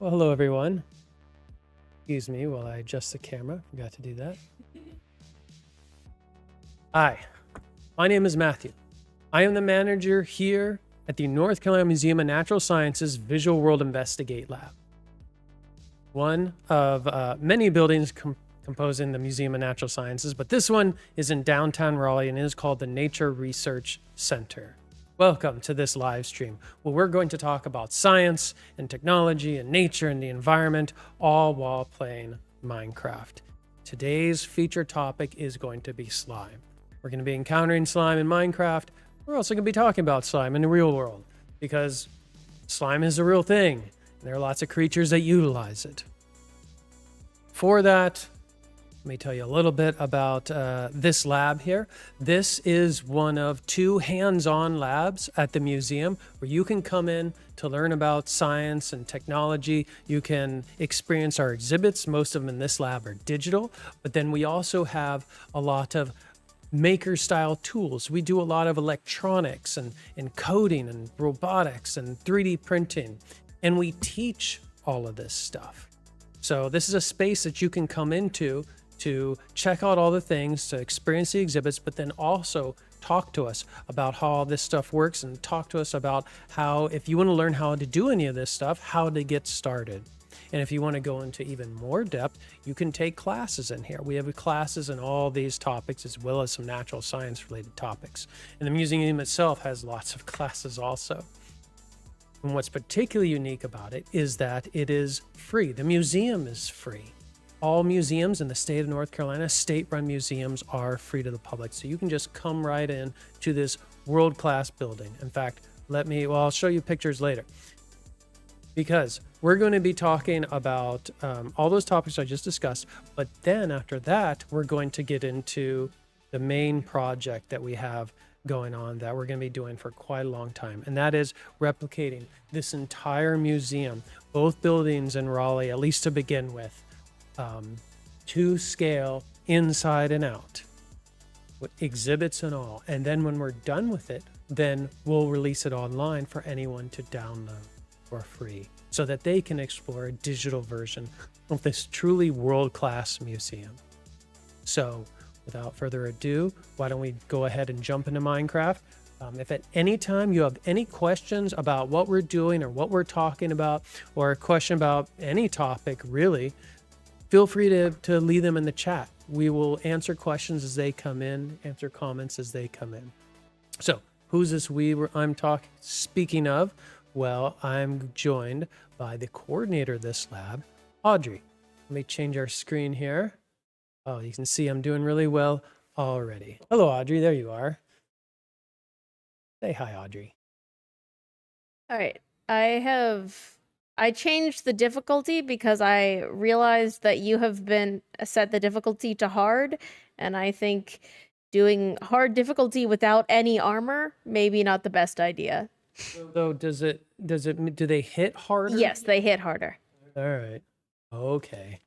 Well, hello everyone. Excuse me while I adjust the camera. Forgot to do that. Hi, my name is Matthew. I am the manager here at the North Carolina Museum of Natural Sciences Visual World Investigate Lab. One of many buildings composing the Museum of Natural Sciences, but this one is in downtown Raleigh and is called the Nature Research Center. Welcome to this live stream where we're going to talk about science and technology and nature and the environment, all while playing Minecraft. Today's featured topic is going to be slime. We're going to be encountering slime in Minecraft. We're also going to be talking about slime in the real world because slime is a real thing and there are lots of creatures that utilize it. For that, let me tell you a little bit about this lab here. This is one of two hands-on labs at the museum where you can come in to learn about science and technology. You can experience our exhibits. Most of them in this lab are digital, but then we also have a lot of maker-style tools. We do a lot of electronics and coding and robotics and 3D printing, and we teach all of this stuff. So this is a space that you can come into to check out all the things, to experience the exhibits, but then also talk to us about how all this stuff works and talk to us about how, if you want to learn how to do any of this stuff, how to get started. And if you want to go into even more depth, you can take classes in here. We have classes in all these topics as well as some natural science related topics. And the museum itself has lots of classes also. And what's particularly unique about it is that it is free. The museum is free. All museums in the state of North Carolina, state-run museums, are free to the public. So you can just come right in to this world-class building. In fact, I'll show you pictures later. Because we're going to be talking about all those topics I just discussed, but then after that, we're going to get into the main project that we have going on that we're going to be doing for quite a long time. And that is replicating this entire museum, both buildings in Raleigh, at least to begin with, to scale inside and out, with exhibits and all. And then when we're done with it, then we'll release it online for anyone to download for free so that they can explore a digital version of this truly world-class museum. So without further ado, why don't we go ahead and jump into Minecraft? If at any time you have any questions about what we're doing or what we're talking about, or a question about any topic really, feel free to leave them in the chat. We will answer questions as they come in, answer comments as they come in. So who's this I'm speaking of? Well, I'm joined by the coordinator of this lab, Audrey. Let me change our screen here. Oh, you can see I'm doing really well already. Hello, Audrey. There you are. Say hi, Audrey. All right. I changed the difficulty because I realized that you have been set the difficulty to hard, and I think doing hard difficulty without any armor maybe not the best idea. So do they hit harder? Yes, they hit harder. All right. Okay.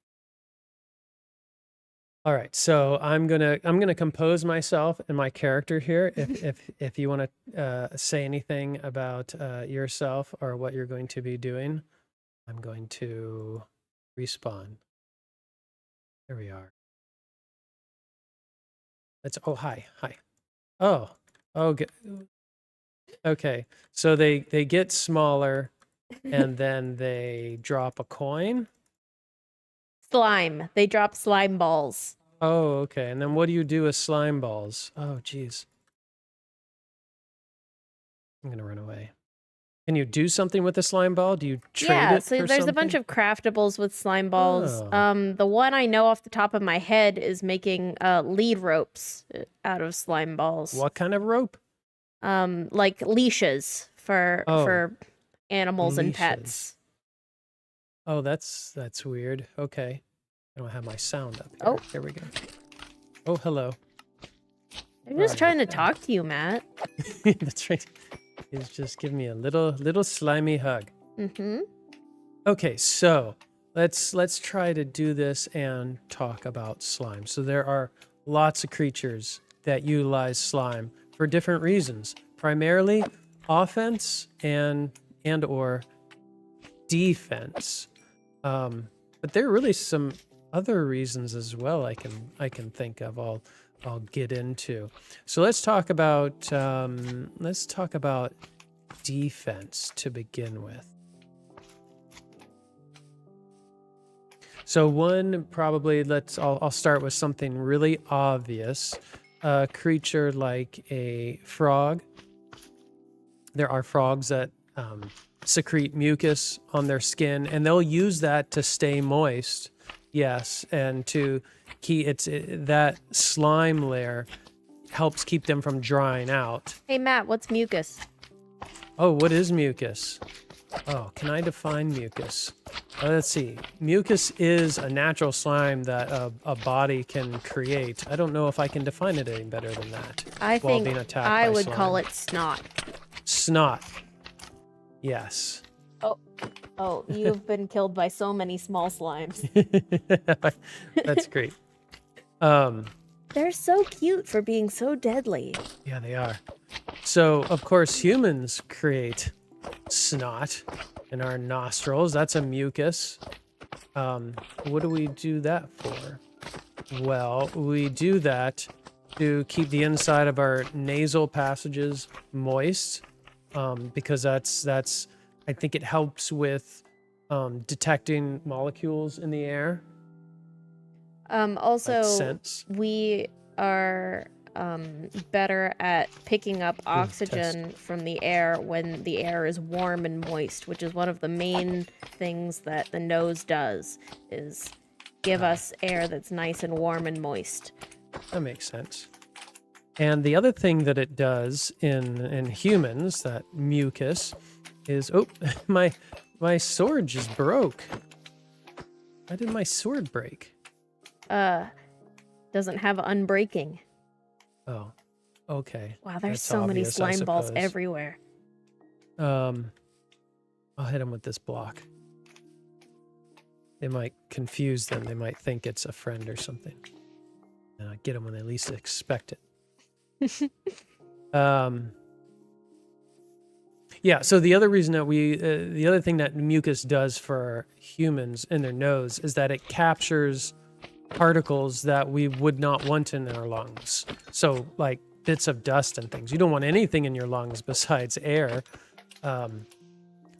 All right. So I'm gonna compose myself and my character here. If you want to say anything about yourself or what you're going to be doing, I'm going to respawn. There we are. Hi. Oh, good. Okay, so they get smaller and then they drop a coin. Slime. They drop slime balls. Oh, okay. And then what do you do with slime balls? Oh, geez. I'm gonna run away. Can you do something with the slime ball? Do you trade it so for there's something? a bunch of craftables with slime balls. Oh. The one I know off the top of my head is making lead ropes out of slime balls. What kind of rope? Like leashes for animals and pets. Oh, that's weird. Okay. I don't have my sound up here. Oh. Here we go. Oh, hello. I'm just trying to talk to you, Matt. That's right. He's just giving me a little slimy hug. Mm-hmm. Okay, so let's try to do this and talk about slime. So there are lots of creatures that utilize slime for different reasons, primarily offense and or defense. But there are really some other reasons as well I can think of. I'll get into. So let's talk about defense to begin with. So one probably I'll start with something really obvious. A creature like a frog. There are frogs that secrete mucus on their skin, and they'll use that to stay moist. Yes, and to keep that slime layer helps keep them from drying out. Hey, Matt, what's mucus? Oh, what is mucus? Oh, can I define mucus? Let's see. Mucus is a natural slime that a body can create. I don't know if I can define it any better than that. I think I would slime. call it snot. Snot. Yes. Oh, you've been killed by so many small slimes. That's great. They're so cute for being so deadly. Yeah, they are. So, of course, humans create snot in our nostrils. That's a mucus. What do we do that for? Well, we do that to keep the inside of our nasal passages moist, because that's I think it helps with detecting molecules in the air. Also, like scents. we are better at picking up oxygen from the air when the air is warm and moist, which is one of the main things that the nose does, is give us air that's nice and warm and moist. That makes sense. And the other thing that it does in humans, that mucus, is my sword just broke. Why did my sword break? Doesn't have unbreaking. Oh, okay. Wow, there's That's so many obvious, I slime balls suppose. everywhere. I'll hit them with this block. They might confuse them. They might think it's a friend or something. And I get them when they least expect it. Yeah, so the other reason that the other thing that mucus does for humans in their nose is that it captures particles that we would not want in our lungs. So like bits of dust and things. You don't want anything in your lungs besides air.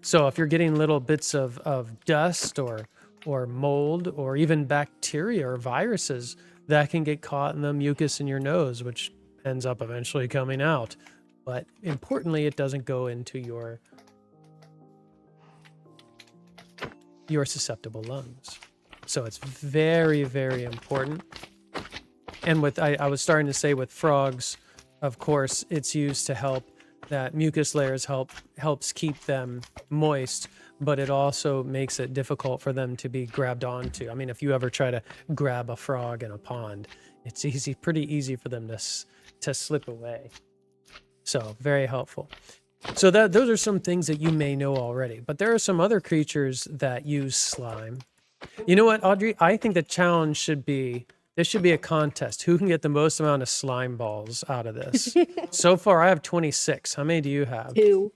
So if you're getting little bits of dust or mold or even bacteria or viruses, that can get caught in the mucus in your nose, which ends up eventually coming out. But importantly, it doesn't go into your susceptible lungs. So it's very, very important. And I was starting to say with frogs, of course, it's used to help that mucus layers helps keep them moist, but it also makes it difficult for them to be grabbed onto. I mean, if you ever try to grab a frog in a pond, it's pretty easy for them to slip away. So very helpful. So those are some things that you may know already, but there are some other creatures that use slime. You know what, Audrey? I think the challenge should be, this should be a contest. Who can get the most amount of slime balls out of this? So far, I have 26. How many do you have? 2.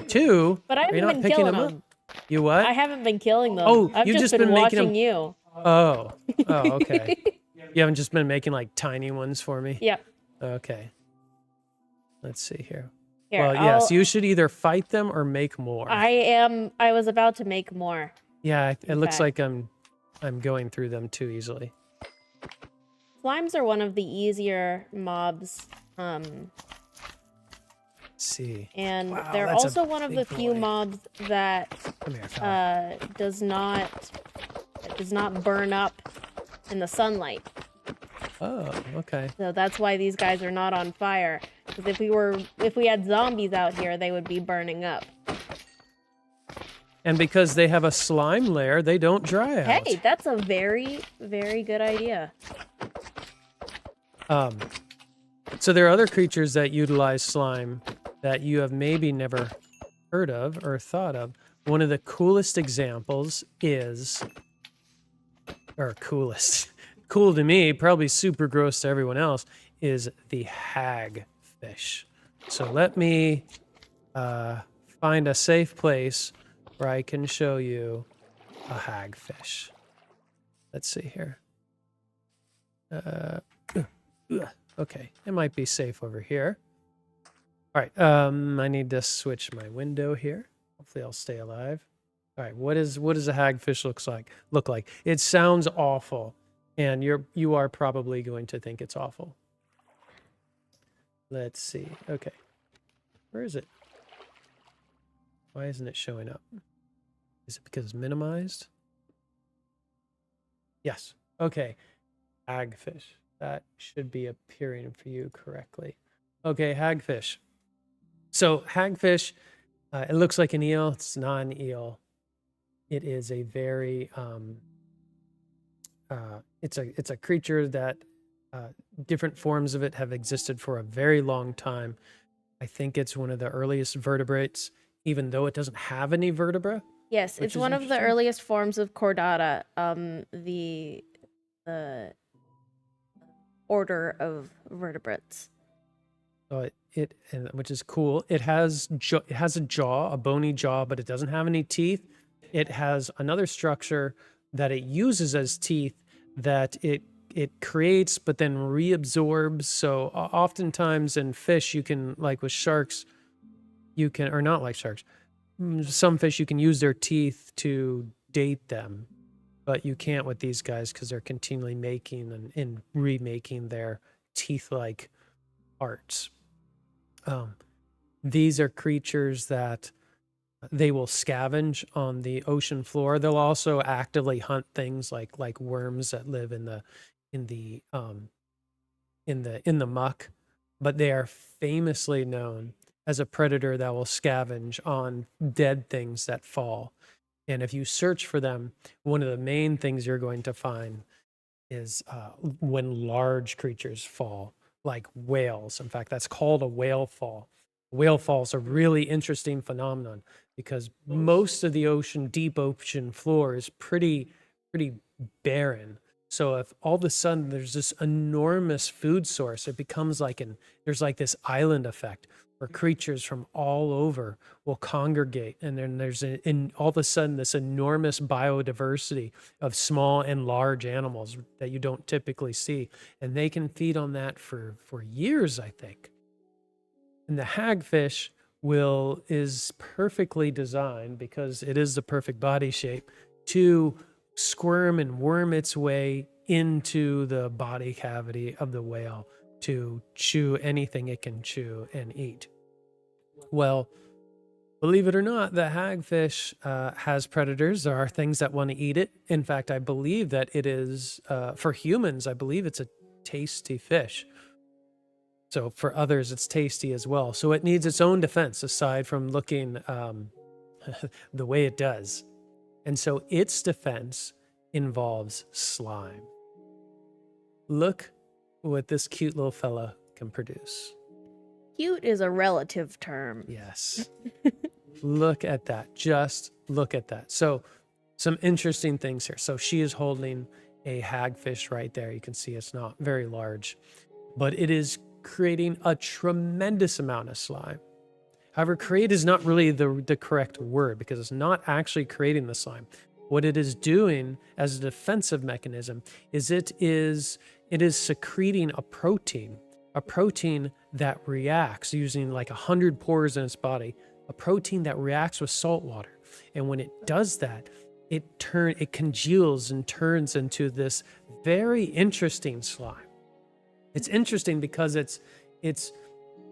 2? But I Are you haven't not been picking killing them them. up? You what? I haven't been killing them. Oh, I've you've just just been been making watching them- you. Oh, okay. You haven't just been making like tiny ones for me? Yep. Okay. Let's see here. Here, Well, yes, you should either fight them or make more. I was about to make more. Yeah, it looks fact. like I'm going through them too easily. Slimes are one of the easier mobs. Let's see. And Wow, they're that's a also one of the big few boy. mobs that Come here, fella. does not burn up in the sunlight. Oh, okay. So that's why these guys are not on fire. Because if we had zombies out here, they would be burning up. And because they have a slime layer, they don't dry out. Hey, that's a very, very good idea. So there are other creatures that utilize slime that you have maybe never heard of or thought of. One of the coolest examples is, or coolest, cool to me, probably super gross to everyone else, is the hagfish. So let me find a safe place where I can show you a hagfish. Let's see here. Okay, it might be safe over here. All right, I need to switch my window here. Hopefully I'll stay alive. All right, what does a hagfish look like? It sounds awful, and you are probably going to think it's awful. Let's see. Okay. Where is it? Why isn't it showing up? Is it because it's minimized? Yes. Okay. Hagfish. That should be appearing for you correctly. Okay, hagfish. So hagfish, it looks like an eel. It's not an eel. It is a very it's a creature that different forms of it have existed for a very long time. I think it's one of the earliest vertebrates, even though it doesn't have any vertebra. Yes, Which it's is one of the interesting. earliest forms of chordata. The order of vertebrates. So which is cool. It has a jaw, a bony jaw, but it doesn't have any teeth. It has another structure that it uses as teeth that it creates, but then reabsorbs. So oftentimes in fish, you can, like with sharks, you can, or not like sharks, some fish you can use their teeth to date them, but you can't with these guys because they're continually making and remaking their teeth-like parts. These are creatures that they will scavenge on the ocean floor. They'll also actively hunt things like worms that live in the muck, but they are famously known as a predator that will scavenge on dead things that fall. And if you search for them, one of the main things you're going to find is when large creatures fall, like whales. In fact, that's called a whale fall. Whale fall is a really interesting phenomenon because most of the deep ocean floor is pretty barren. So if all of a sudden there's this enormous food source, it becomes there's like this island effect where creatures from all over will congregate, and then there's all of a sudden this enormous biodiversity of small and large animals that you don't typically see, and they can feed on that for years, I think. And the hagfish is perfectly designed, because it is the perfect body shape, to squirm and worm its way into the body cavity of the whale to chew anything it can chew and eat. Well, believe it or not, the hagfish has predators. There are things that want to eat it. In fact, I believe that it is, for humans, I believe it's a tasty fish. So for others, it's tasty as well. So it needs its own defense aside from looking the way it does. And so its defense involves slime. Look what this cute little fella can produce. Cute is a relative term. Yes. Look at that. Just look at that. So some interesting things here. So she is holding a hagfish right there. You can see it's not very large, but it is creating a tremendous amount of slime. However, create is not really the correct word, because it's not actually creating the slime. What it is doing as a defensive mechanism is it is secreting a protein that reacts using like 100 pores in its body, a protein that reacts with salt water. And when it does that, it congeals and turns into this very interesting slime. It's interesting because it's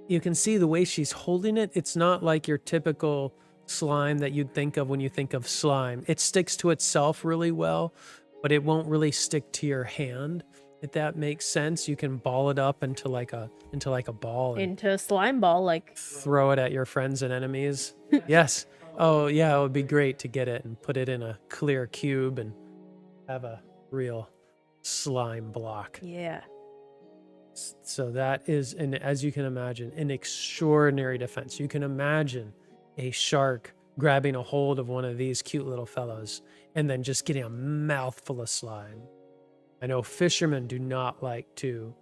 you can see the way she's holding it. It's not like your typical slime that you'd think of when you think of slime. It sticks to itself really well, but it won't really stick to your hand, if that makes sense. You can ball it up into like a ball and Into a slime ball, like throw it at your friends and enemies. Yes. Oh yeah, it would be great to get it and put it in a clear cube and have a real slime block. yeah. So that is, as you can imagine, an extraordinary defense. You can imagine a shark grabbing a hold of one of these cute little fellows and then just getting a mouthful of slime. I know fishermen do not like to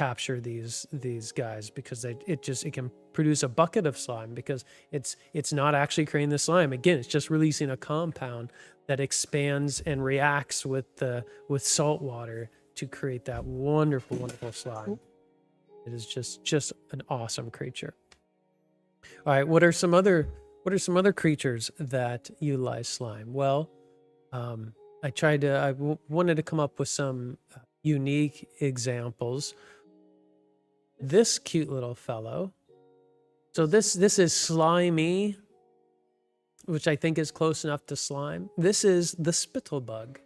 capture these guys, because it can produce a bucket of slime, because it's not actually creating the slime. Again, it's just releasing a compound that expands and reacts with salt water to create that wonderful slime. It is just an awesome creature. All right, what are some other creatures that utilize slime? Well, I wanted to come up with some unique examples. This cute little fellow. So this is slimy, which I think is close enough to slime. This is the spittlebug.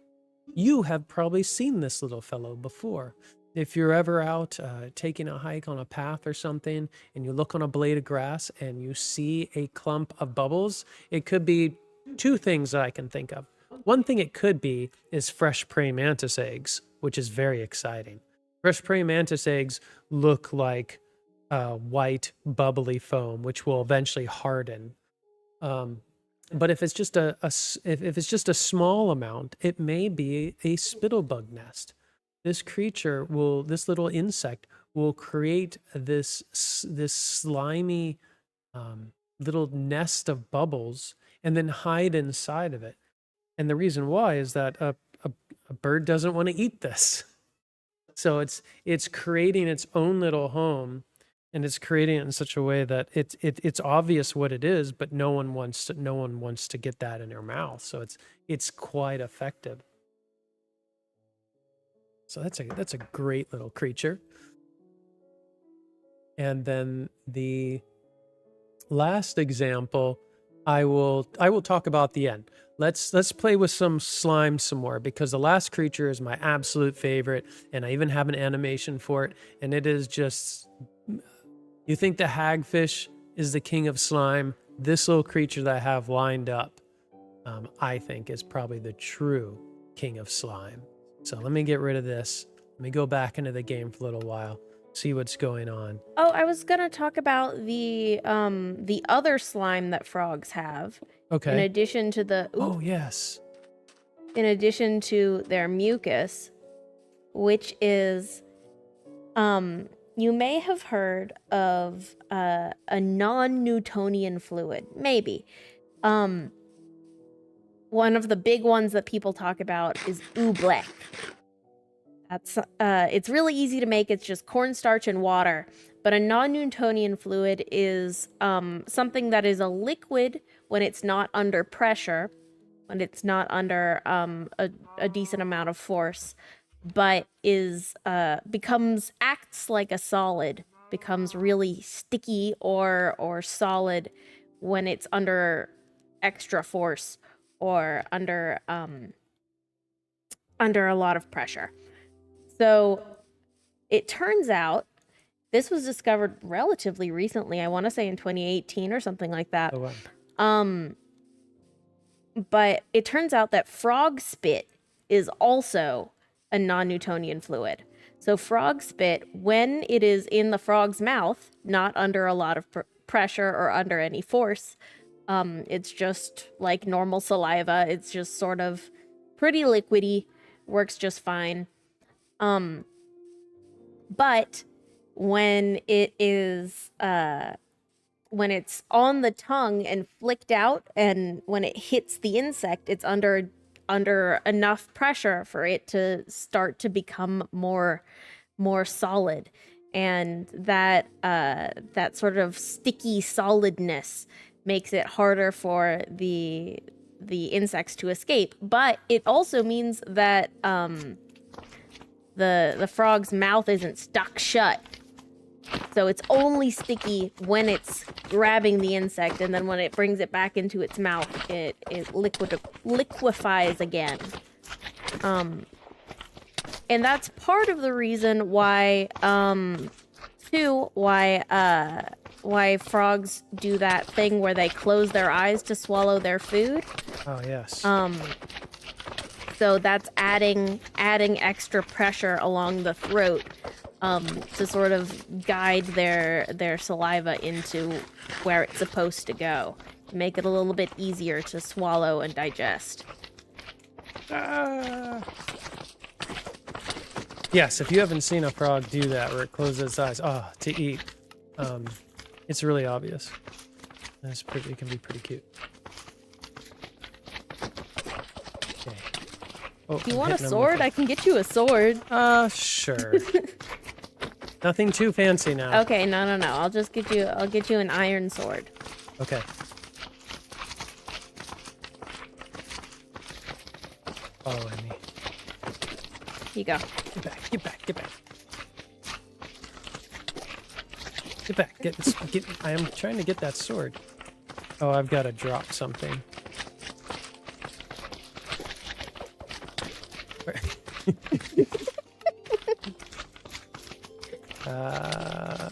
You have probably seen this little fellow before. If you're ever out taking a hike on a path or something, and you look on a blade of grass and you see a clump of bubbles, it could be two things that I can think of. One thing it could be is fresh praying mantis eggs, which is very exciting. Fresh praying mantis eggs look like white bubbly foam, which will eventually harden. But if it's just a small amount, it may be a spittlebug nest. This little insect will create this slimy little nest of bubbles and then hide inside of it. And the reason why is that a bird doesn't want to eat this. So it's creating its own little home, and it's creating it in such a way that it's obvious what it is, but no one wants to get that in their mouth. So it's quite effective. So that's a great little creature. And then the last example I will talk about at the end. Let's play with some slime some more, because the last creature is my absolute favorite, and I even have an animation for it, and it is just, you think the hagfish is the king of slime? This little creature that I have lined up, I think is probably the true king of slime. So let me get rid of this. Let me go back into the game for a little while, see what's going on. Oh, I was gonna talk about the other slime that frogs have. Okay. In addition to the oh yes. In addition to their mucus, which is you may have heard of a non-Newtonian fluid, maybe. One of the big ones that people talk about is oobleck. That's it's really easy to make. It's just cornstarch and water. But a non-Newtonian fluid is something that is a liquid when it's not under pressure, when it's not under a decent amount of force, but acts like a solid, becomes really sticky or solid when it's under extra force or under a lot of pressure. So it turns out, this was discovered relatively recently, I want to say in 2018 or something like that. Oh, wow. But it turns out that frog spit is also a non-Newtonian fluid. So frog spit, when it is in the frog's mouth, not under a lot of pressure or under any force, it's just like normal saliva. It's just sort of pretty liquidy, works just fine. But when it is when it's on the tongue and flicked out, and when it hits the insect, it's under enough pressure for it to start to become more solid, and that sort of sticky solidness makes it harder for the insects to escape. But it also means that the frog's mouth isn't stuck shut. So it's only sticky when it's grabbing the insect, and then when it brings it back into its mouth, it liquefies again. And that's part of the reason why why frogs do that thing where they close their eyes to swallow their food. Oh yes. So that's adding extra pressure along the throat to sort of guide their saliva into where it's supposed to go, to make it a little bit easier to swallow and digest. Yes, if you haven't seen a frog do that, where it closes its eyes, to eat, it's really obvious. It's pretty. It can be pretty cute. Okay. Oh, You I'm want a hitting him sword? with I can get you a sword. Sure. Nothing too fancy now. Okay, no. I'll get you an iron sword. Okay. Following me. Here you go. Get back. Get back. Get back. Get back. Get. I am trying to get that sword. Oh, I've got to drop something.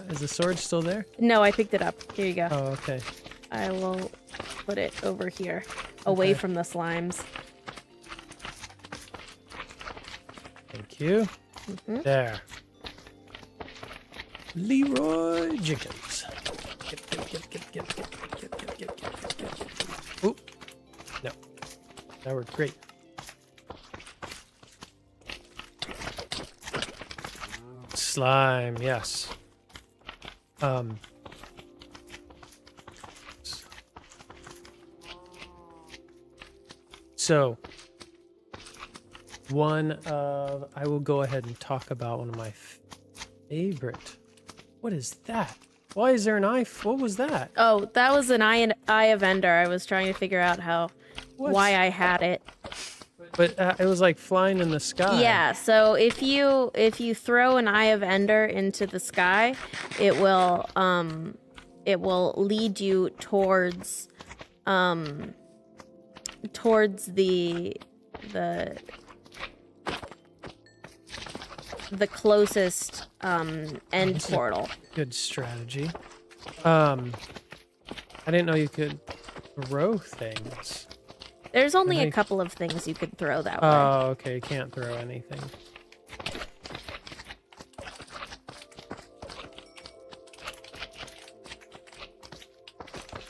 Is the sword still there? No, I picked it up. Here you go. Oh, okay. I will put it over here, away from the slimes. Thank you. Mm-hmm. There. Leroy Jenkins. Get. Oop. No. That worked great. Slime, yes. So I will go ahead and talk about one of my favorite. What is that? Why is there an eye? What was that? Oh, that was an eye of Ender. I was trying to figure out why I had it. But it was like flying in the sky. Yeah, so if you throw an eye of Ender into the sky, it will lead you towards the closest end portal. Good strategy. I didn't know you could throw things. There's only a couple of things you could throw that way. Oh, okay. You can't throw anything.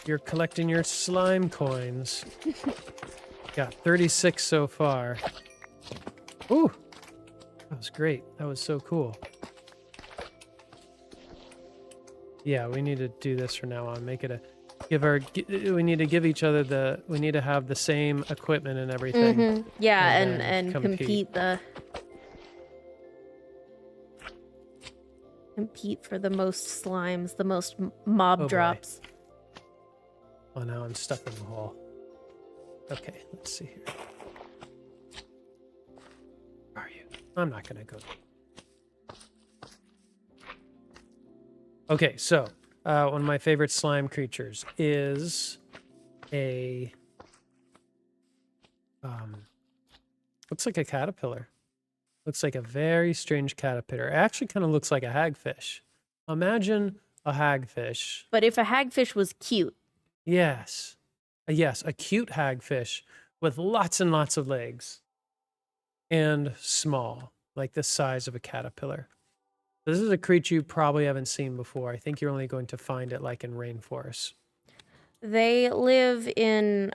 You're collecting your slime coins. Got 36 so far. Ooh! That was great. That was so cool. Yeah, we need to do this from now on. Make it we need to give each other we need to have the same equipment and everything. Mm-hmm. Yeah, and and compete for the most slimes, the most mob drops. Oh, now I'm stuck in the hole. Okay, let's see here. Where are you? I'm not gonna go. Okay, so one of my favorite slime creatures is a looks like a caterpillar. Looks like a very strange caterpillar. It actually kind of looks like a hagfish. Imagine a hagfish. But if a hagfish was cute. Yes. Yes, a cute hagfish with lots and lots of legs. And small, like the size of a caterpillar. This is a creature you probably haven't seen before. I think you're only going to find it like in rainforests. They live in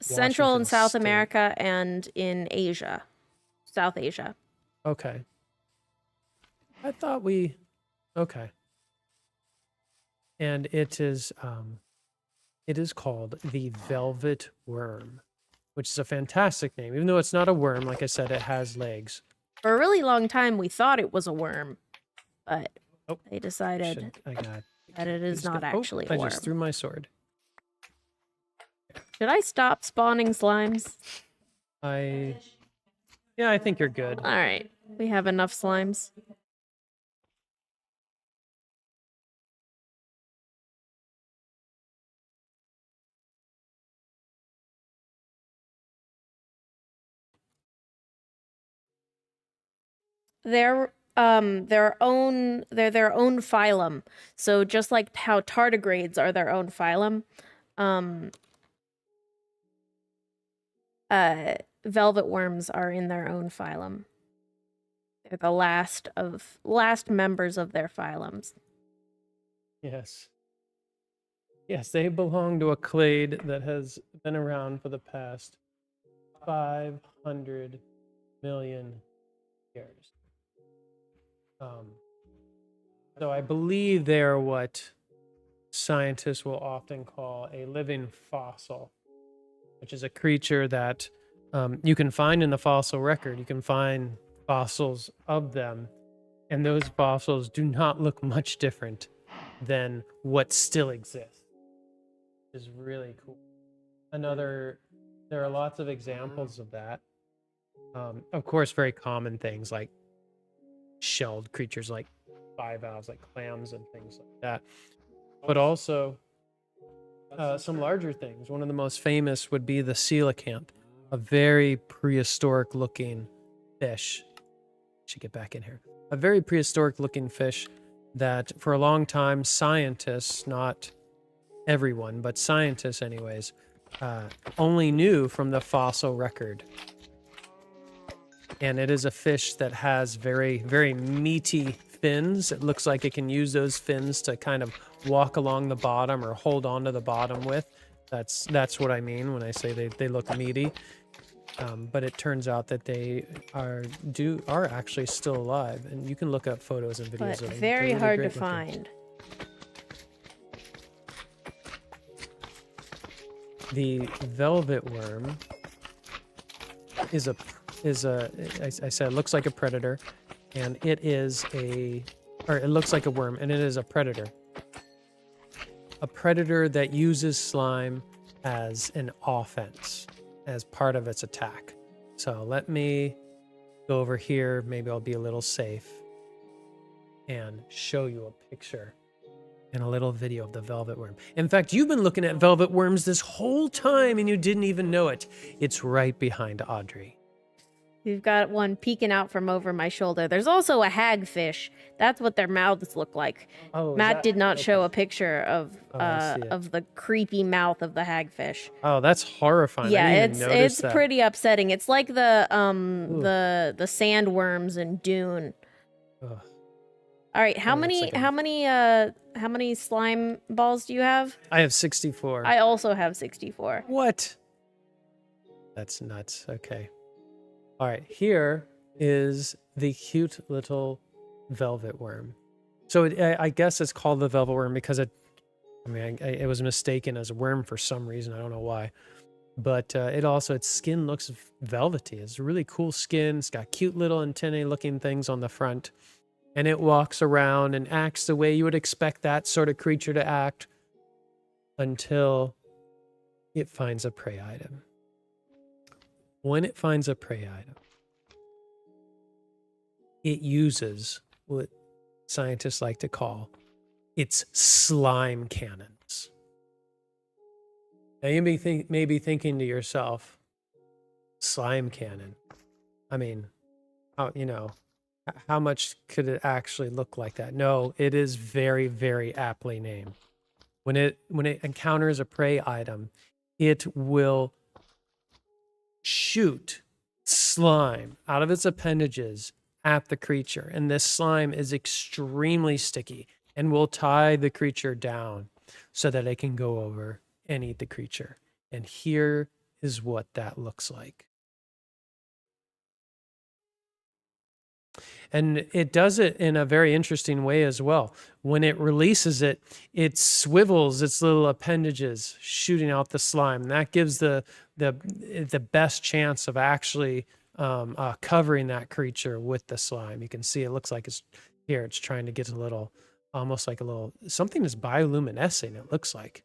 Central and South State. America and in Asia. South Asia. Okay. I thought okay. And it is called the velvet worm, which is a fantastic name. Even though it's not a worm, like I said, it has legs. For a really long time, we thought it was a worm, but they decided that it is not actually a worm. I just threw my sword. Should I stop spawning slimes? Yeah, I think you're good. All right, we have enough slimes. They're their own phylum. So just like how tardigrades are their own phylum, velvet worms are in their own phylum. They're the last members of their phylums. Yes. Yes, they belong to a clade that has been around for the past 500 million years. So I believe they are what scientists will often call a living fossil, which is a creature that you can find in the fossil record. You can find fossils of them, and those fossils do not look much different than what still exists. Which is really cool. There are lots of examples of that. Of course, very common things like shelled creatures like bivalves, like clams and things like that. But also some larger things. One of the most famous would be the coelacanth, a very prehistoric looking fish. Should get back in here. A very prehistoric looking fish that for a long time scientists, not everyone, but scientists anyways, only knew from the fossil record. And it is a fish that has very, very meaty fins. It looks like it can use those fins to kind of walk along the bottom or hold on to the bottom with. That's what I mean when I say they look meaty. But it turns out that they are actually still alive, and you can look up photos and videos But of them. very They're really hard to great looking. find. The velvet worm is a I said it looks like a predator, and it looks like a worm, and it is a predator. A predator that uses slime as an offense, as part of its attack. So let me go over here. Maybe I'll be a little safe and show you a picture and a little video of the velvet worm. In fact, you've been looking at velvet worms this whole time and you didn't even know it. It's right behind Audrey. We've got one peeking out from over my shoulder. There's also a hagfish. That's what their mouths look like. Oh, Matt did not okay. show a picture of I see it. of the creepy mouth of the hagfish. Oh, that's horrifying. Yeah, I didn't even notice it's that. pretty upsetting. It's like the sandworms in Dune. Ugh. All right, how Oh, that's many like how many slime balls do you have? I have 64. I also have 64. What? That's nuts. Okay. All right, here is the cute little velvet worm. So I guess it's called the velvet worm because it was mistaken as a worm for some reason. I don't know why. But its skin looks velvety. It's really cool skin. It's got cute little antennae looking things on the front. And it walks around and acts the way you would expect that sort of creature to act until it finds a prey item. When it finds a prey item, it uses what scientists like to call its slime cannons. Now you may be thinking to yourself, slime cannon? I mean, how much could it actually look like that? No, it is very, very aptly named. When it encounters a prey item, it will shoot slime out of its appendages at the creature. And this slime is extremely sticky and will tie the creature down so that it can go over and eat the creature. And here is what that looks like. And it does it in a very interesting way as well. When it releases it, it swivels its little appendages, shooting out the slime. And that gives the best chance of actually covering that creature with the slime. You can see it looks like it's trying to get almost like a little, something is bioluminescing, it looks like.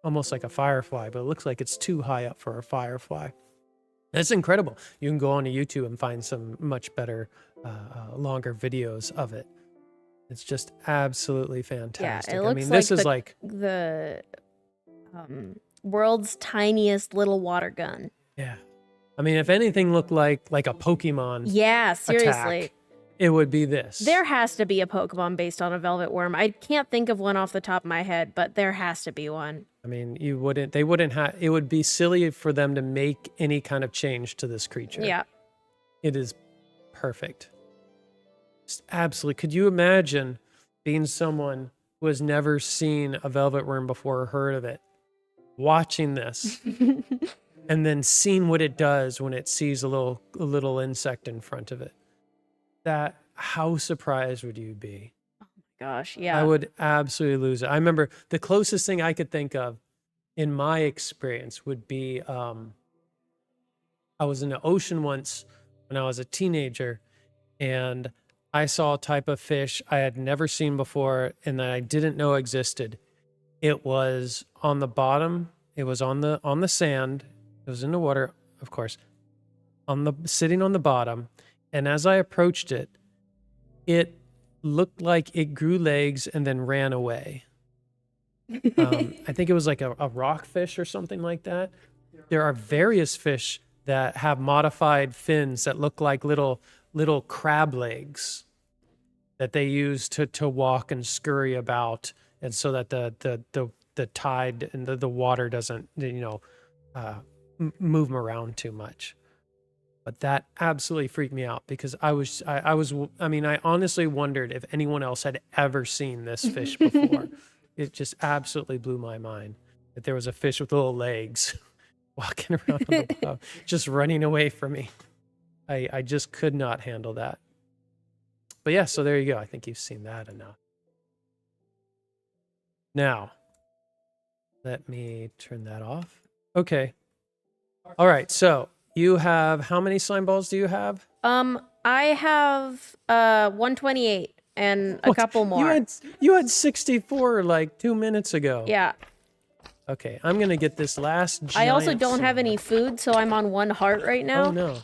Almost like a firefly, but it looks like it's too high up for a firefly. It's incredible. You can go onto YouTube and find some much better, longer videos of it. It's just absolutely fantastic. Yeah, it looks this like is like the world's tiniest little water gun. Yeah. I mean, if anything looked like a Pokemon Yeah, seriously. attack, it would be this. There has to be a Pokemon based on a velvet worm. I can't think of one off the top of my head, but there has to be one. I mean, it would be silly for them to make any kind of change to this creature. Yeah. It is perfect. Just absolutely. Could you imagine being someone who has never seen a velvet worm before or heard of it, watching this, and then seeing what it does when it sees a little insect in front of it? That how surprised would you be? Gosh, I yeah. would absolutely lose it. I remember the closest thing I could think of in my experience would be I was in the ocean once when I was a teenager, and I saw a type of fish I had never seen before and that I didn't know existed. It was on the bottom. It was on the sand. It was in the water, of course, sitting on the bottom. And as I approached it, it looked like it grew legs and then ran away. I think it was like a rockfish or something like that. There are various fish that have modified fins that look like little crab legs that they use to walk and scurry about, and so that the tide and the water doesn't move them around too much. But that absolutely freaked me out because I mean, I honestly wondered if anyone else had ever seen this fish before. It just absolutely blew my mind that there was a fish with little legs walking around on the bottom, just running away from me. I just could not handle that. But yeah, so there you go. I think you've seen that enough. Now, let me turn that off. Okay. All right. So you have, how many slime balls do you have? I have 128 and a What? couple more. You had 64 like 2 minutes ago. Yeah. Okay, I'm gonna get this last giant I also don't have slime. any food, so I'm on 1 heart right now. Oh no.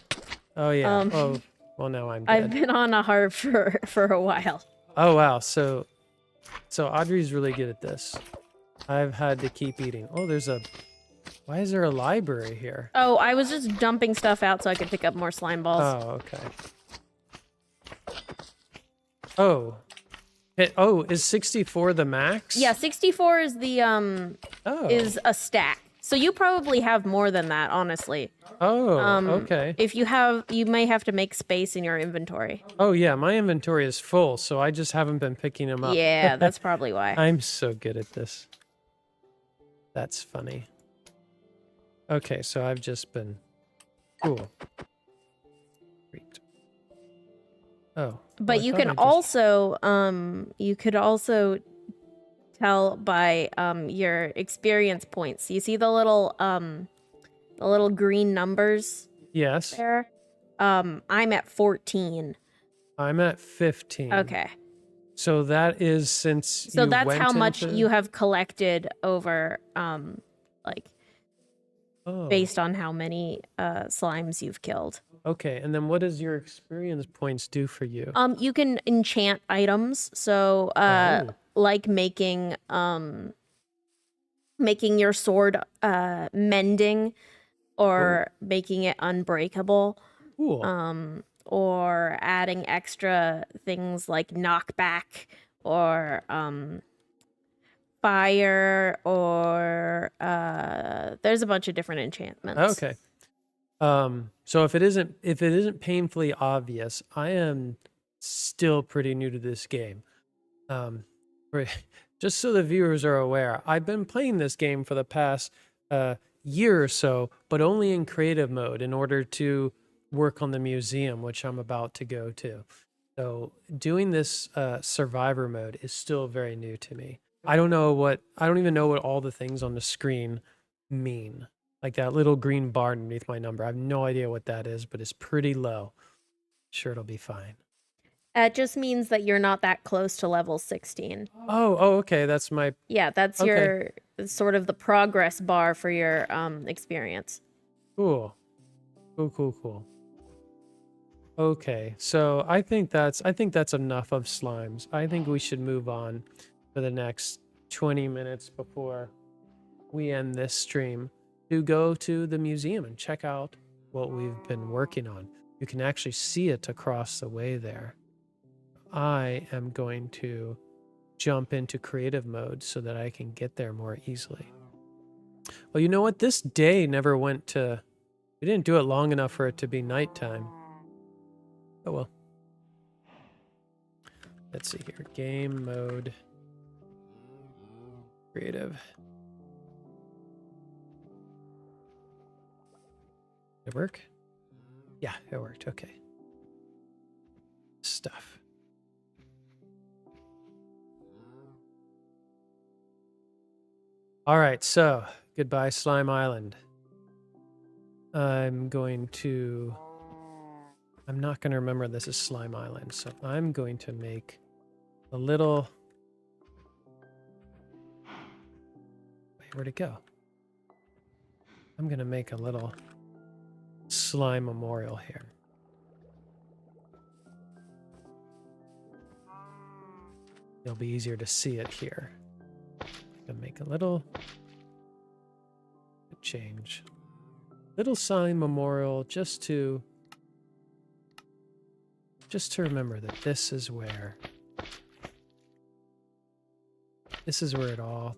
Oh yeah. Oh, well now I'm dead. I've been on a heart for a while. Oh wow. So Audrey's really good at this. I've had to keep eating. Oh, why is there a library here? Oh, I was just dumping stuff out so I could pick up more slime balls. Oh, okay. Oh. Is 64 the max? Yeah, 64 is the is a stack. So you probably have more than that, honestly. Oh, okay. If you may have to make space in your inventory. Oh yeah, my inventory is full, so I just haven't been picking them up. Yeah, that's probably why. I'm so good at this. That's funny. Okay, so I've just been cool. Great. Oh. But you can you could also tell by your experience points. You see the little green numbers Yes. there? I'm at 14. I'm at 15. Okay. So that is So that's how much you have collected over based on how many slimes you've killed. Okay, and then what does your experience points do for you? You can enchant items. So like making your sword mending or making it unbreakable. Cool. Or adding extra things like knockback or fire or there's a bunch of different enchantments. Okay. So if it isn't painfully obvious, I am still pretty new to this game. Just so the viewers are aware, I've been playing this game for the past year or so, but only in creative mode in order to work on the museum, which I'm about to go to. So doing this survivor mode is still very new to me. I don't even know what all the things on the screen mean. Like that little green bar underneath my number. I have no idea what that is, but it's pretty low. Sure, it'll be fine. It just means that you're not that close to level 16. Oh, okay. That's my... Yeah, that's your sort of the progress bar for your experience. Cool. Cool. Okay, so I think that's enough of slimes. I think we should move on for the next 20 minutes before we end this stream to go to the museum and check out what we've been working on. You can actually see it across the way there. I am going to jump into creative mode so that I can get there more easily. Well, you know what? This day never went to... We didn't do it long enough for it to be nighttime. Oh well. Let's see here. Game mode. Creative. Did it work? Yeah, it worked. Okay. Stuff. All right, so goodbye, Slime Island. I'm not going to remember this is Slime Island, so I'm going to make a little... Wait, where'd it go? I'm going to make a little slime memorial here. It'll be easier to see it here. Gonna make a little change. Little sign memorial just to remember that this is where it all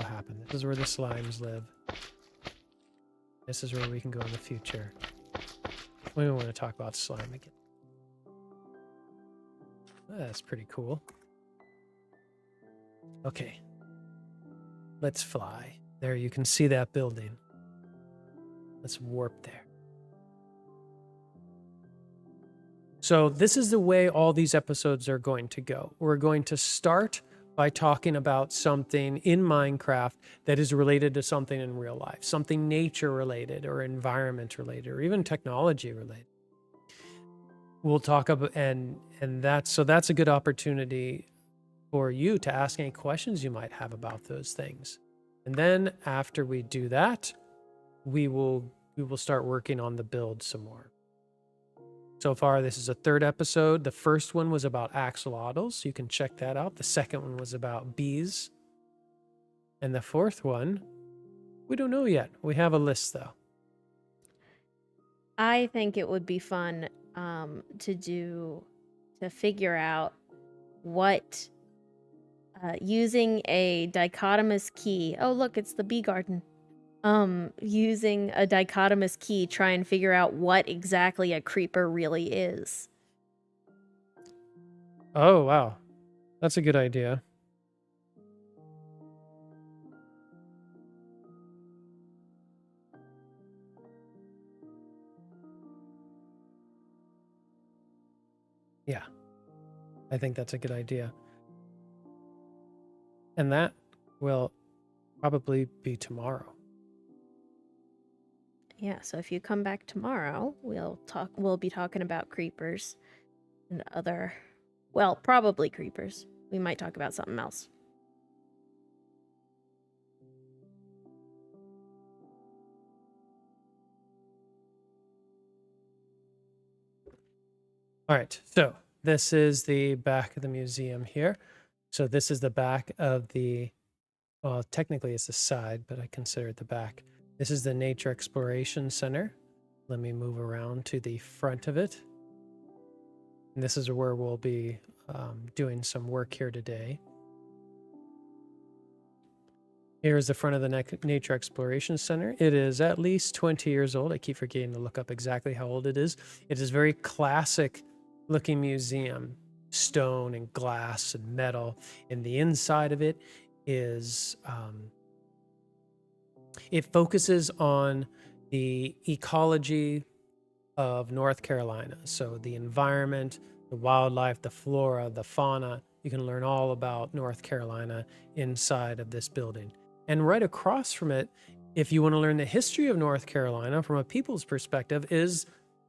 happened. This is where the slimes live. This is where we can go in the future. We don't want to talk about slime again. That's pretty cool. Okay. Let's fly. There, you can see that building. Let's warp there. So this is the way all these episodes are going to go. We're going to start by talking about something in Minecraft that is related to something in real life, something nature related or environment related or even technology related. We'll talk about, and that's a good opportunity for you to ask any questions you might have about those things. And then after we do that, we will start working on the build some more. So far, this is a third episode. The first one was about axolotls. You can check that out. The second one was about bees. And the fourth one, we don't know yet. We have a list, though. I think it would be fun to figure out what using a dichotomous key. Oh, look, it's the bee garden. Using a dichotomous key, try and figure out what exactly a creeper really is. Oh, wow. That's a good idea. Yeah, I think that's a good idea. And that will probably be tomorrow. Yeah, so if you come back tomorrow, we'll be talking about creepers and other, well, probably creepers. We might talk about something else. All right, so this is the back of the museum here. So this is the back of the, well, technically it's the side, but I consider it the back. This is the Nature Exploration Center. Let me move around to the front of it. And this is where we'll be doing some work here today. Here's the front of the Nature Exploration Center. It is at least 20 years old. I keep forgetting to look up exactly how old it is. It is a very classic looking museum, stone and glass and metal. And the inside of it is, it focuses on the ecology of North Carolina. So the environment, the wildlife, the flora, the fauna. You can learn all about North Carolina inside of this building. And right across from it, if you want to learn the history of North Carolina from a people's perspective, is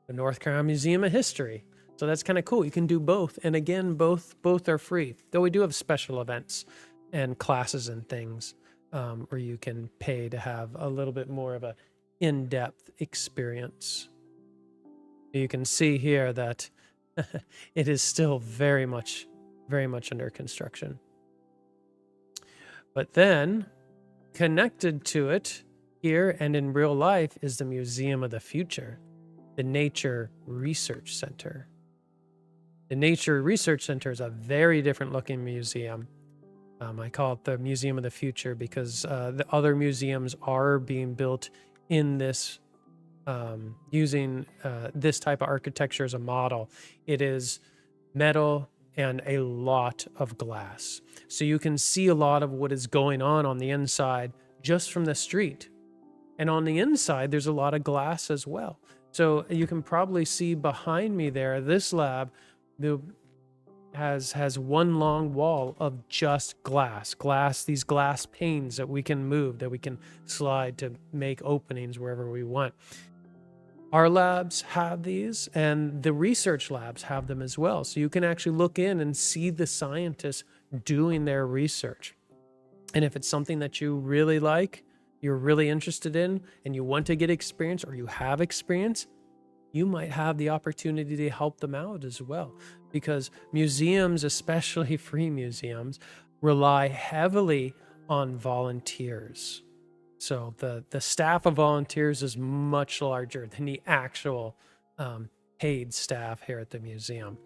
the North Carolina Museum of History. So that's kind of cool. You can do both. And again, both are free, though we do have special events and classes and things where you can pay to have a little bit more of a in-depth experience. You can see here that it is still very much under construction. But then connected to it here and in real life is the Museum of the Future, the Nature Research Center. The Nature Research Center is a very different looking museum. I call it the Museum of the Future because the other museums are being built in this, using this type of architecture as a model. It is metal and a lot of glass. So you can see a lot of what is going on the inside just from the street. And on the inside, there's a lot of glass as well. So you can probably see behind me there, this lab, has one long wall of just glass, these glass panes that we can move, that we can slide to make openings wherever we want. Our labs have these, and the research labs have them as well. So you can actually look in and see the scientists doing their research. And if it's something that you really like, you're really interested in, and you want to get experience, or you have experience, you might have the opportunity to help them out as well. Because museums, especially free museums, rely heavily on volunteers. So the staff of volunteers is much larger than the actual paid staff here at the museum.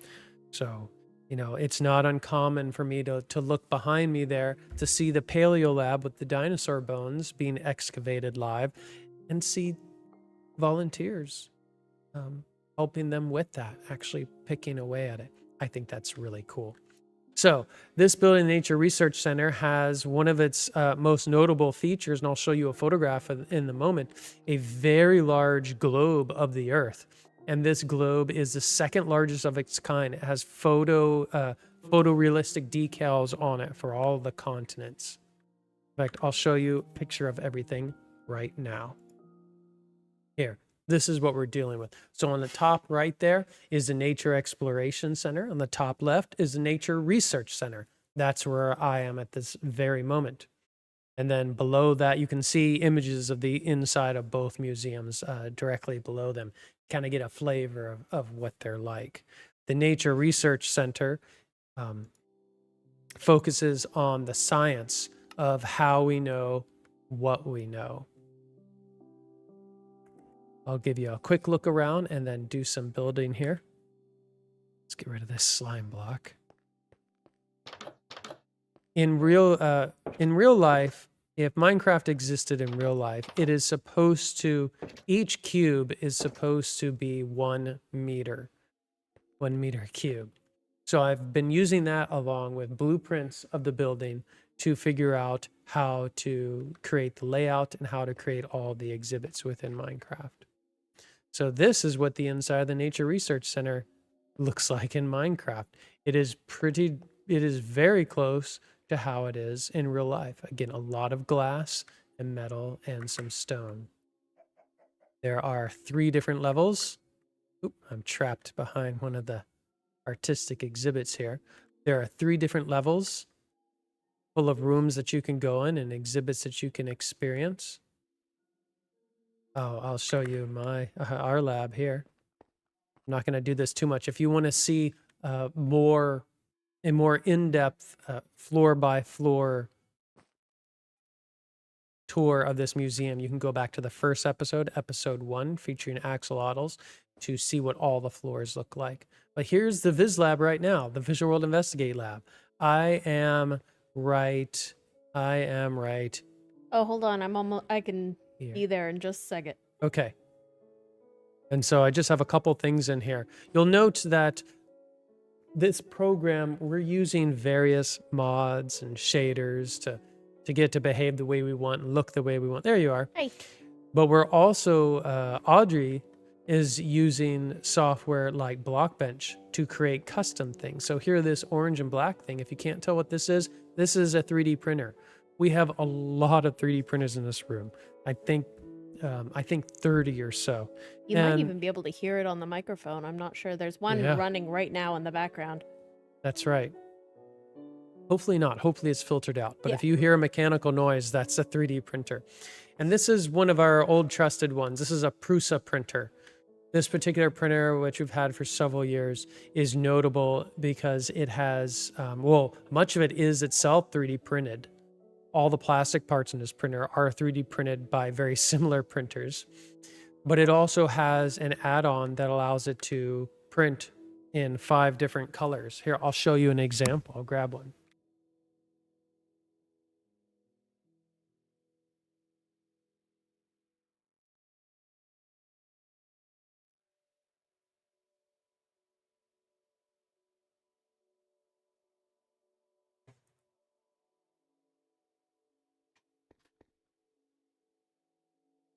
So, it's not uncommon for me to look behind me there to see the paleo lab with the dinosaur bones being excavated live and see volunteers helping them with that, actually picking away at it. I think that's really cool. So this Building Nature Research Center has one of its most notable features, and I'll show you a photograph in the moment, a very large globe of the Earth. And this globe is the second largest of its kind. It has photorealistic decals on it for all the continents. In fact, I'll show you a picture of everything right now. Here. This is what we're dealing with. So on the top right there is the Nature Exploration Center. On the top left is the Nature Research Center. That's where I am at this very moment. And then below that, you can see images of the inside of both museums directly below them. Kind of get a flavor of what they're like. The Nature Research Center focuses on the science of how we know what we know. I'll give you a quick look around and then do some building here. Let's get rid of this slime block. In real life, if Minecraft existed in real life, it is supposed to, each cube is supposed to be 1 meter, 1 meter cubed. So I've been using that along with blueprints of the building to figure out how to create the layout and how to create all the exhibits within Minecraft. So this is what the inside of the Nature Research Center looks like in Minecraft. It is very close to how it is in real life. Again, a lot of glass and metal and some stone. There are 3 different levels. Oop, I'm trapped behind one of the artistic exhibits here. There are 3 different levels full of rooms that you can go in and exhibits that you can experience. Oh, I'll show you our lab here. I'm not going to do this too much. If you want to see a more in-depth floor-by-floor tour of this museum, you can go back to the first episode, episode 1, featuring axolotls, to see what all the floors look like. But here's the Viz Lab right now, the Visual World Investigate Lab. I am right. Oh, hold on. I can Here. be there in just a second. Okay. And so I just have a couple things in here. You'll note that this program, we're using various mods and shaders to get to behave the way we want and look the way we want. There you are. Hey. But we're also, Audrey is using software like Blockbench to create custom things. So here, this orange and black thing, if you can't tell what this is a 3D printer. We have a lot of 3D printers in this room. I think 30 or so. You might even be able to hear it on the microphone. I'm not sure. There's one running right now in the background. That's right. Hopefully not. Hopefully it's filtered out. But if you hear a mechanical noise, that's a 3D printer. And this is one of our old trusted ones. This is a Prusa printer. This particular printer, which we've had for several years, is notable because it has, much of it is itself 3D printed. All the plastic parts in this printer are 3D printed by very similar printers. But it also has an add-on that allows it to print in 5 different colors. Here, I'll show you an example. I'll grab one.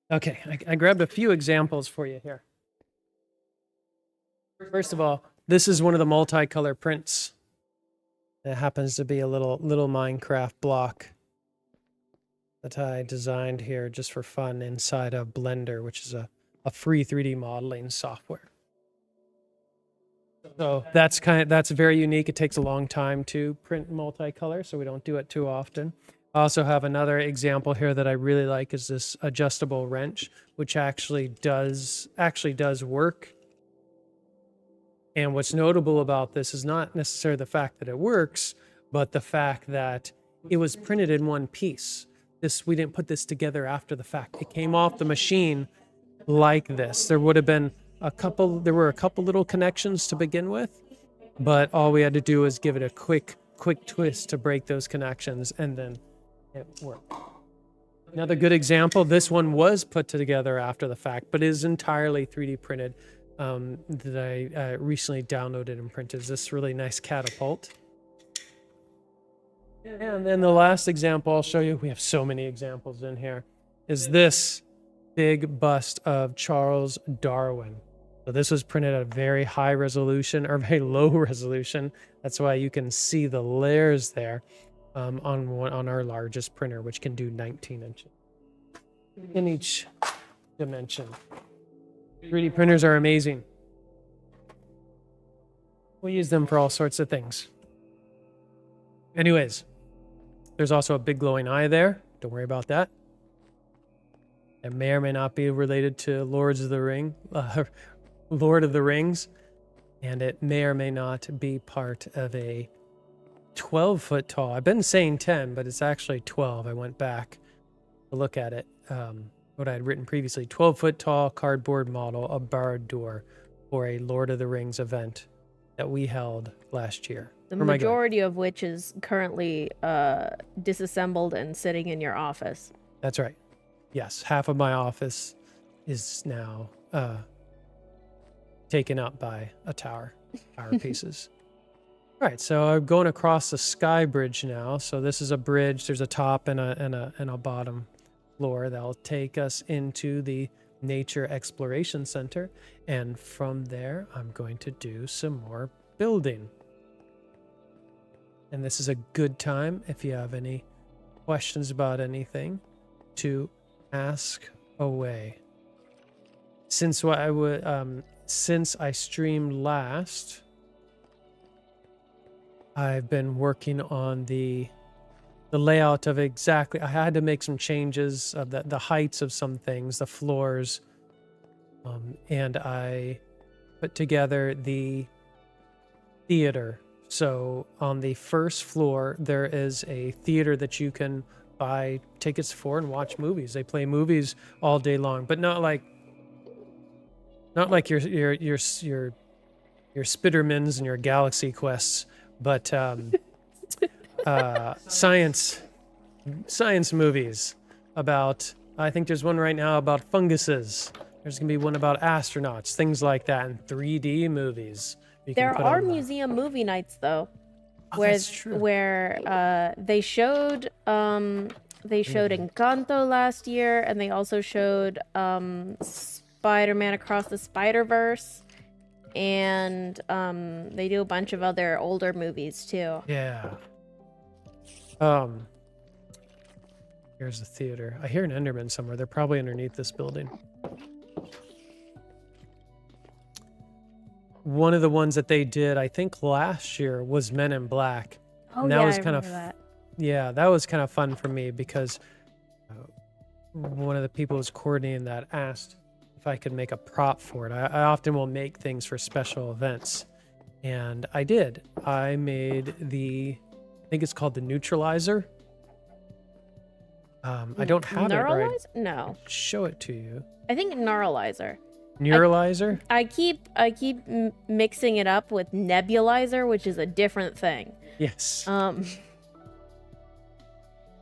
Okay, I grabbed a few examples for you here. First of all, this is one of the multicolor prints It happens to be a little Minecraft block that I designed here just for fun inside of Blender, which is a free 3D modeling software. So that's very unique. It takes a long time to print multicolor, so we don't do it too often. I also have another example here that I really like is this adjustable wrench, which actually does work. And what's notable about this is not necessarily the fact that it works, but the fact that it was printed in one piece. We didn't put this together after the fact. It came off the machine like this. There were a couple little connections to begin with, but all we had to do was give it a quick twist to break those connections, and then it worked. Another good example, this one was put together after the fact, but is entirely 3D printed, that I recently downloaded and printed. Is this really nice catapult. And then the last example I'll show you, we have so many examples in here, is this big bust of Charles Darwin. So this was printed at a very high resolution, or very low resolution. That's why you can see the layers there on our largest printer, which can do 19 inches in each dimension. 3D printers are amazing. We use them for all sorts of things. Anyways, there's also a big glowing eye there. Don't worry about that. It may or may not be related to Lord of the Rings, and it may or may not be part of a 12-foot tall. I've been saying 10, but it's actually 12. I went back to look at it. What I had written previously, 12-foot tall cardboard model of Barad-dûr for a Lord of the Rings event that we held last year. The majority of which is currently disassembled and sitting in your office. That's right. Yes, half of my office is now taken up by a tower pieces. All right, so I'm going across the sky bridge now. So this is a bridge. There's a top and a bottom floor that'll take us into the Nature Exploration Center. And from there, I'm going to do some more building. And this is a good time, if you have any questions about anything, to ask away. Since I streamed last, I've been working on the layout of exactly. I had to make some changes of the heights of some things, the floors, and I put together the theater. So on the first floor, there is a theater that you can buy tickets for and watch movies. They play movies all day long, but not like your Spidermans and your Galaxy Quests, but science movies about. I think there's one right now about funguses. There's gonna be one about astronauts, things like that, and 3D movies. There are museum movie nights though, where they showed Encanto last year, and they also showed Spider-Man Across the Spider-Verse, and they do a bunch of other older movies too. Yeah. Here's the theater. I hear an Enderman somewhere. They're probably underneath this building. One of the ones that they did, I think last year, was Men in Black. Oh, and yeah, was I remember that. Yeah, that was kind of fun for me because one of the people who was coordinating that asked if I could make a prop for it. I often will make things for special events, and I did. I made I think it's called the neutralizer. I don't have Neuralizer? it right. No. Show it to you. I think Neuralizer. Neuralizer? I keep mixing it up with nebulizer, which is a different thing. Yes. Um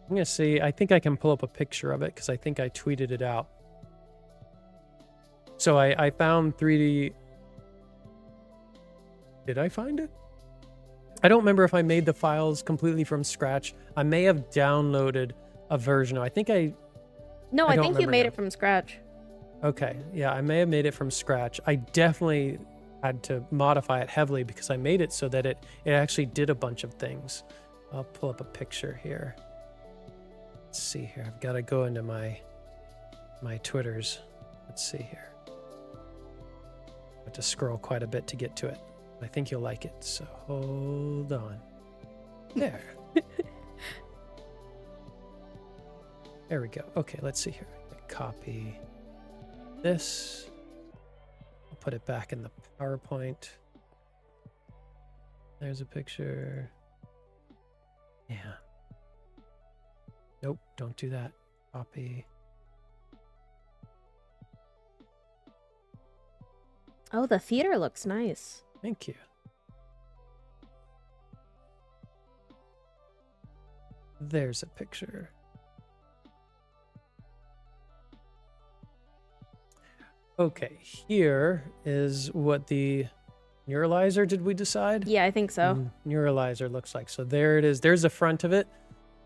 I'm going to see. I think I can pull up a picture of it because I think I tweeted it out. So I found 3D. Did I find it? I don't remember if I made the files completely from scratch. I may have downloaded a version. I think I think you made it from scratch. Okay. Yeah, I may have made it from scratch. I definitely had to modify it heavily because I made it so that it actually did a bunch of things. I'll pull up a picture here. Let's see here. I've got to go into my Twitters. Let's see here. I have to scroll quite a bit to get to it. I think you'll like it. So hold on. There. There we go. Okay, let's see here. Copy this. I'll put it back in the PowerPoint. There's a picture. Yeah. Nope, don't do that. Copy. Oh, the theater looks nice. Thank you. There's a picture. Okay, here is what the neuralizer, did we decide? Yeah, I think so. Neuralizer looks like. So there it is. There's the front of it.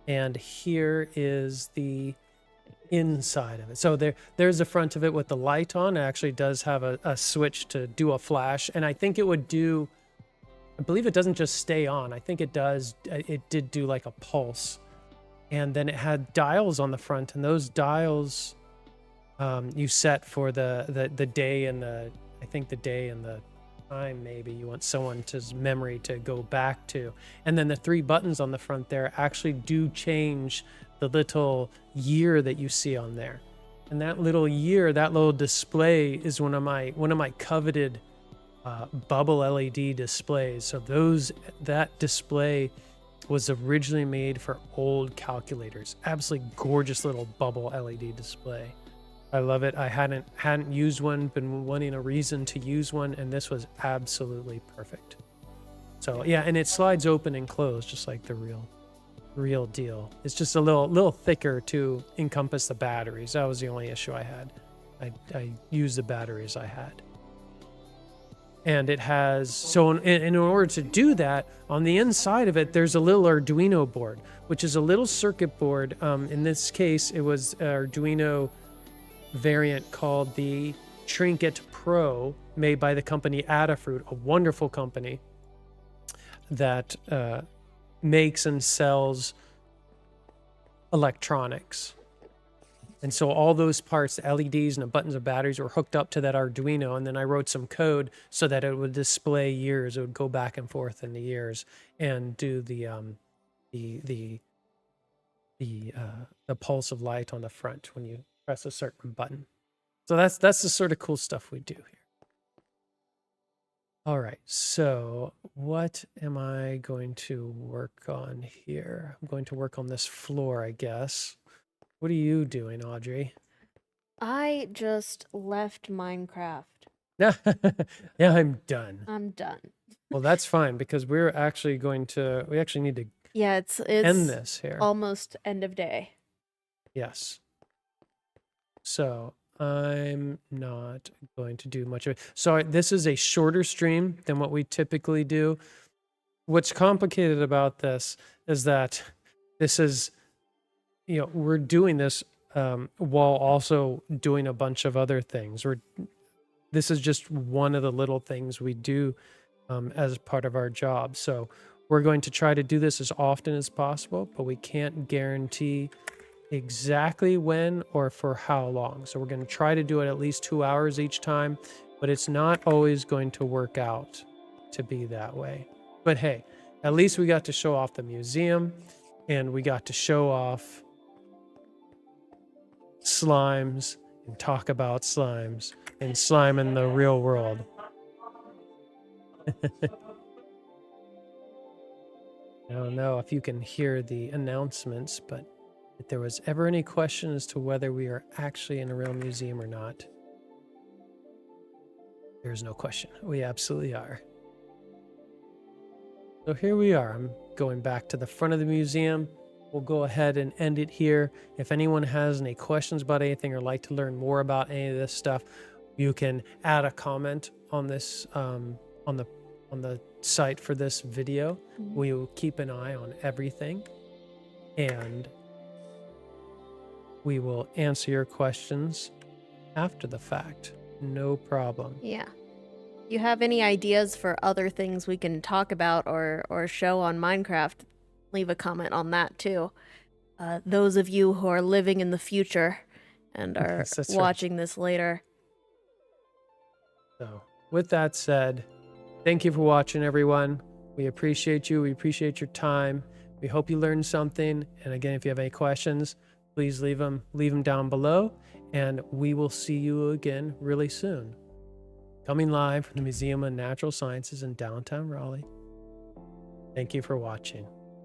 And here is the inside of it. So there's the front of it with the light on. It actually does have a switch to do a flash. And I think it would do, I believe it doesn't just stay on. I think it does, it did do like a pulse. And then it had dials on the front, and those dials you set for the day and the, I think the day and the time maybe you want someone's memory to go back to. And then the 3 buttons on the front there actually do change the little year that you see on there. And that little year, that little display is one of my coveted bubble LED displays. So that display was originally made for old calculators. Absolutely gorgeous little bubble LED display. I love it. I hadn't used one, been wanting a reason to use one, and this was absolutely perfect. So yeah, and it slides open and closed just like the real deal. It's just a little thicker to encompass the batteries. That was the only issue I had. I used the batteries I had. And it has, so in order to do that, on the inside of it, there's a little Arduino board, which is a little circuit board. In this case, it was Arduino variant called the Trinket Pro, made by the company Adafruit, a wonderful company that makes and sells electronics. And so all those parts, the LEDs and the buttons and batteries, were hooked up to that Arduino, and then I wrote some code so that it would display years. It would go back and forth in the years and do the pulse of light on the front when you press a certain button. So that's the sort of cool stuff we do here. All right, so what am I going to work on here? I'm going to work on this floor, I guess. What are you doing, Audrey? I just left Minecraft. Yeah, I'm done. I'm done. Well, that's fine because we actually need to Yeah, it's end this here. Almost end of day. Yes. So I'm not going to do much of it. So this is a shorter stream than what we typically do. What's complicated about this is that this is, we're doing this while also doing a bunch of other things. This is just one of the little things we do as part of our job. So we're going to try to do this as often as possible, but we can't guarantee exactly when or for how long. So we're going to try to do it at least 2 hours each time, but it's not always going to work out to be that way. But hey, at least we got to show off the museum, and we got to show off slimes and talk about slimes and slime in the real world. I don't know if you can hear the announcements, but if there was ever any question as to whether we are actually in a real museum or not, there's no question. We absolutely are. So here we are. I'm going back to the front of the museum. We'll go ahead and end it here. If anyone has any questions about anything or like to learn more about any of this stuff, you can add a comment on this on the site for this video. Mm-hmm. We will keep an eye on everything, and we will answer your questions after the fact. No problem. Yeah. you have any ideas for other things we can talk about or show on Minecraft, leave a comment on that too. Those of you who are living in the future and are Yes, that's right. watching this later. So, with that said, thank you for watching, everyone. We appreciate you. We appreciate your time. We hope you learned something. And again, if you have any questions, please leave them down below. And we will see you again really soon. Coming live from the Museum of Natural Sciences in downtown Raleigh. Thank you for watching.